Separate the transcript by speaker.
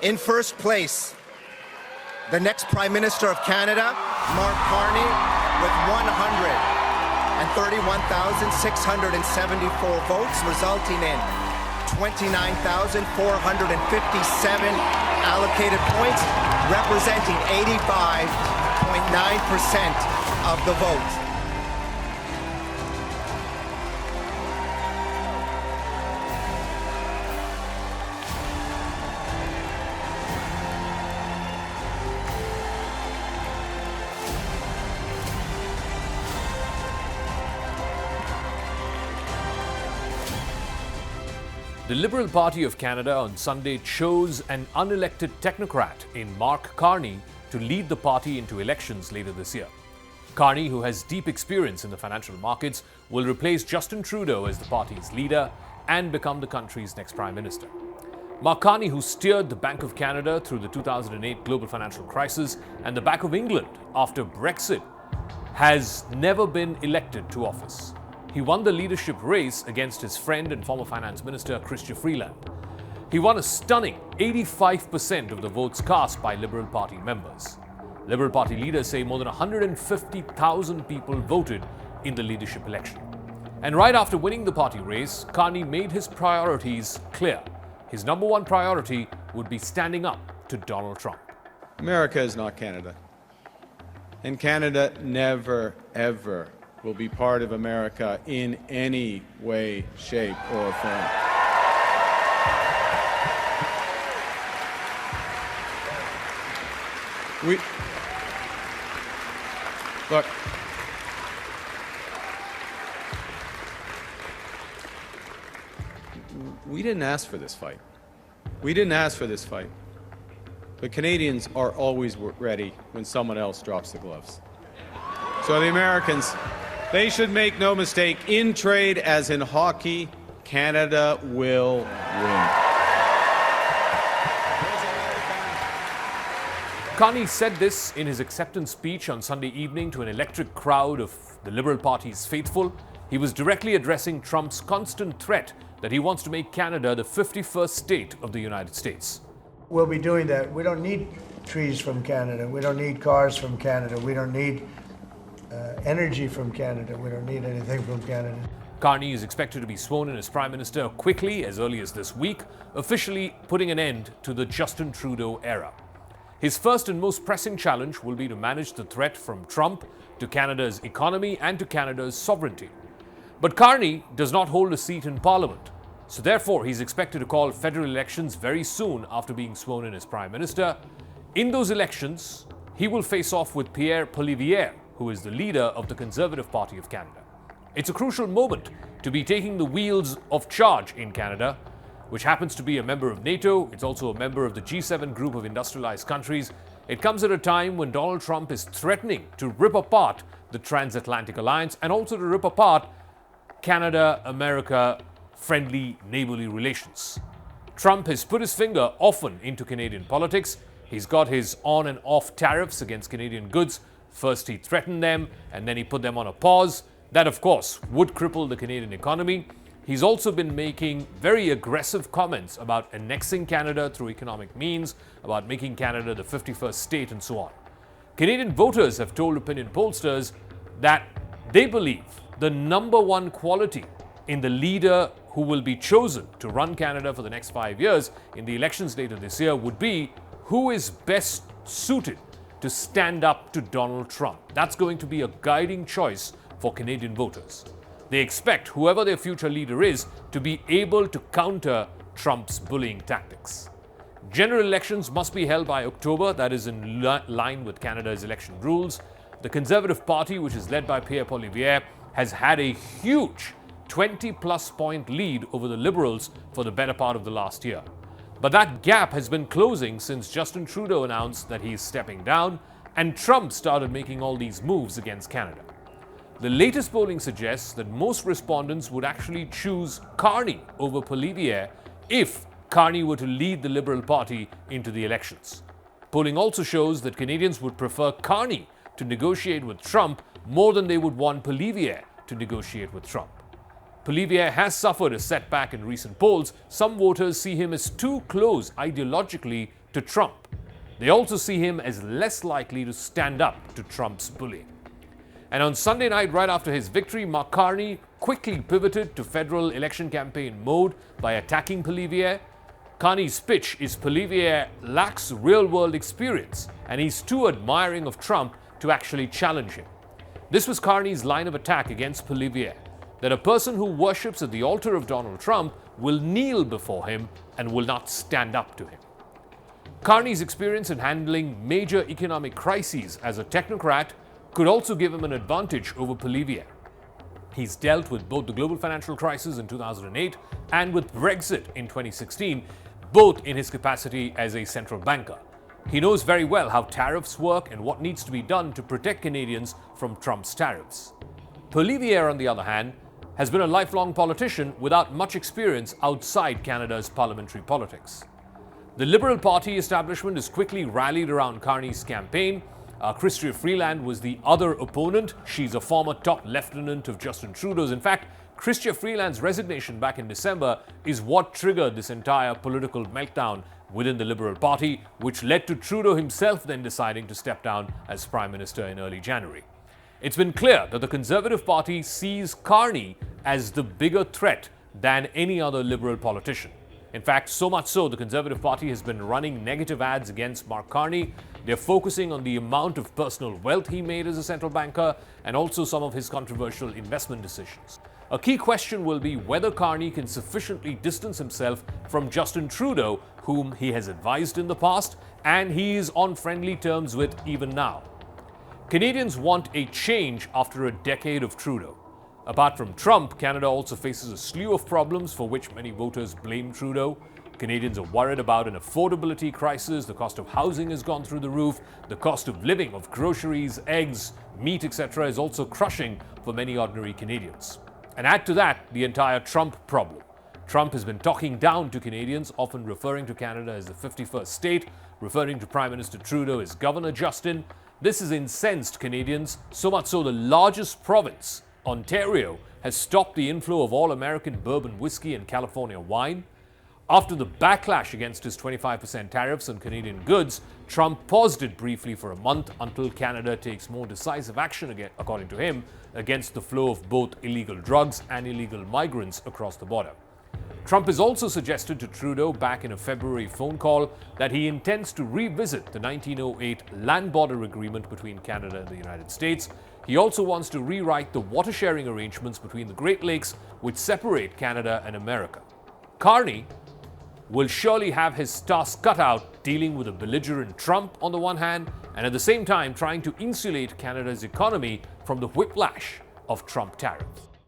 Speaker 1: In first place, the next Prime Minister of Canada, Mark Carney, with 131,674 votes, resulting in 29,457 allocated points, representing 85.9% of the vote.
Speaker 2: The Liberal Party of Canada on Sunday chose an unelected technocrat in Mark Carney to lead the party into elections later this year. Carney, who has deep experience in the financial markets, will replace Justin Trudeau as the party's leader and become the country's next Prime Minister. Mark Carney, who steered the Bank of Canada through the 2008 global financial crisis and the Bank of England after Brexit, has never been elected to office. He won the leadership race against his friend and former finance minister, Chrystia Freeland. He won a stunning 85% of the votes cast by Liberal Party members. Liberal Party leaders say more than 150,000 people voted in the leadership election. And right after winning the party race, Carney made his priorities clear. His number one priority would be standing up to Donald Trump.
Speaker 3: America is not Canada. And Canada never, ever will be part of America in any way, shape, or form. Look, we didn't ask for this fight. We didn't ask for this fight. But Canadians are always ready when someone else drops the gloves. So the Americans, they should make no mistake, in trade as in hockey, Canada will win.
Speaker 2: Carney said this in his acceptance speech on Sunday evening to an electric crowd of the Liberal Party's faithful. He was directly addressing Trump's constant threat that he wants to make Canada the 51st state of the United States.
Speaker 4: We'll be doing that. We don't need trees from Canada. We don't need cars from Canada. We don't need energy from Canada. We don't need anything from Canada.
Speaker 2: Carney is expected to be sworn in as Prime Minister quickly, as early as this week, officially putting an end to the Justin Trudeau era. His first and most pressing challenge will be to manage the threat from Trump to Canada's economy and to Canada's sovereignty. But Carney does not hold a seat in Parliament, so therefore he's expected to call federal elections very soon after being sworn in as Prime Minister. In those elections, he will face off with Pierre Poilievre, who is the leader of the Conservative Party of Canada. It's a crucial moment to be taking the wheels of charge in Canada, which happens to be a member of NATO. It's also a member of the G7 group of industrialized countries. It comes at a time when Donald Trump is threatening to rip apart the transatlantic alliance and also to rip apart Canada-America friendly neighborly relations. Trump has put his finger often into Canadian politics. He's got his on and off tariffs against Canadian goods. First he threatened them, and then he put them on a pause. That, of course, would cripple the Canadian economy. He's also been making very aggressive comments about annexing Canada through economic means, about making Canada the 51st state, and so on. Canadian voters have told opinion pollsters that they believe the number one quality in the leader who will be chosen to run Canada for the next 5 years in the elections later this year would be who is best suited to stand up to Donald Trump. That's going to be a guiding choice for Canadian voters. They expect whoever their future leader is to be able to counter Trump's bullying tactics. General elections must be held by October. That is in line with Canada's election rules. The Conservative Party, which is led by Pierre Poilievre, has had a huge 20-plus point lead over the Liberals for the better part of the last year. But that gap has been closing since Justin Trudeau announced that he's stepping down and Trump started making all these moves against Canada. The latest polling suggests that most respondents would actually choose Carney over Poilievre if Carney were to lead the Liberal Party into the elections. Polling also shows that Canadians would prefer Carney to negotiate with Trump more than they would want Poilievre to negotiate with Trump. Poilievre has suffered a setback in recent polls. Some voters see him as too close ideologically to Trump. They also see him as less likely to stand up to Trump's bullying. And on Sunday night, right after his victory, Mark Carney quickly pivoted to federal election campaign mode by attacking Poilievre. Carney's pitch is Poilievre lacks real-world experience and he's too admiring of Trump to actually challenge him. This was Carney's line of attack against Poilievre, that a person who worships at the altar of Donald Trump will kneel before him and will not stand up to him. Carney's experience in handling major economic crises as a technocrat could also give him an advantage over Poilievre. He's dealt with both the global financial crisis in 2008 and with Brexit in 2016, both in his capacity as a central banker. He knows very well how tariffs work and what needs to be done to protect Canadians from Trump's tariffs. Poilievre, on the other hand, has been a lifelong politician without much experience outside Canada's parliamentary politics. The Liberal Party establishment is quickly rallied around Carney's campaign. Chrystia Freeland was the other opponent. She's a former top lieutenant of Justin Trudeau's. In fact, Chrystia Freeland's resignation back in December is what triggered this entire political meltdown within the Liberal Party, which led to Trudeau himself then deciding to step down as Prime Minister in early January. It's been clear that the Conservative Party sees Carney as the bigger threat than any other Liberal politician. In fact, so much so, the Conservative Party has been running negative ads against Mark Carney. They're focusing on the amount of personal wealth he made as a central banker and also some of his controversial investment decisions. A key question will be whether Carney can sufficiently distance himself from Justin Trudeau, whom he has advised in the past and he is on friendly terms with even now. Canadians want a change after a decade of Trudeau. Apart from Trump, Canada also faces a slew of problems for which many voters blame Trudeau. Canadians are worried about an affordability crisis, the cost of housing has gone through the roof, the cost of living of groceries, eggs, meat, etc. is also crushing for many ordinary Canadians. And add to that the entire Trump problem. Trump has been talking down to Canadians, often referring to Canada as the 51st state, referring to Prime Minister Trudeau as Governor Justin. This has incensed Canadians, so much so the largest province, Ontario, has stopped the inflow of all American bourbon whiskey and California wine. After the backlash against his 25% tariffs on Canadian goods, Trump paused it briefly for a month until Canada takes more decisive action, according to him, against the flow of both illegal drugs and illegal migrants across the border. Trump has also suggested to Trudeau back in a February phone call that he intends to revisit the 1908 land border agreement between Canada and the United States. He also wants to rewrite the water sharing arrangements between the Great Lakes, which separate Canada and America. Carney will surely have his task cut out dealing with a belligerent Trump on the one hand, and at the same time trying to insulate Canada's economy from the whiplash of Trump tariffs.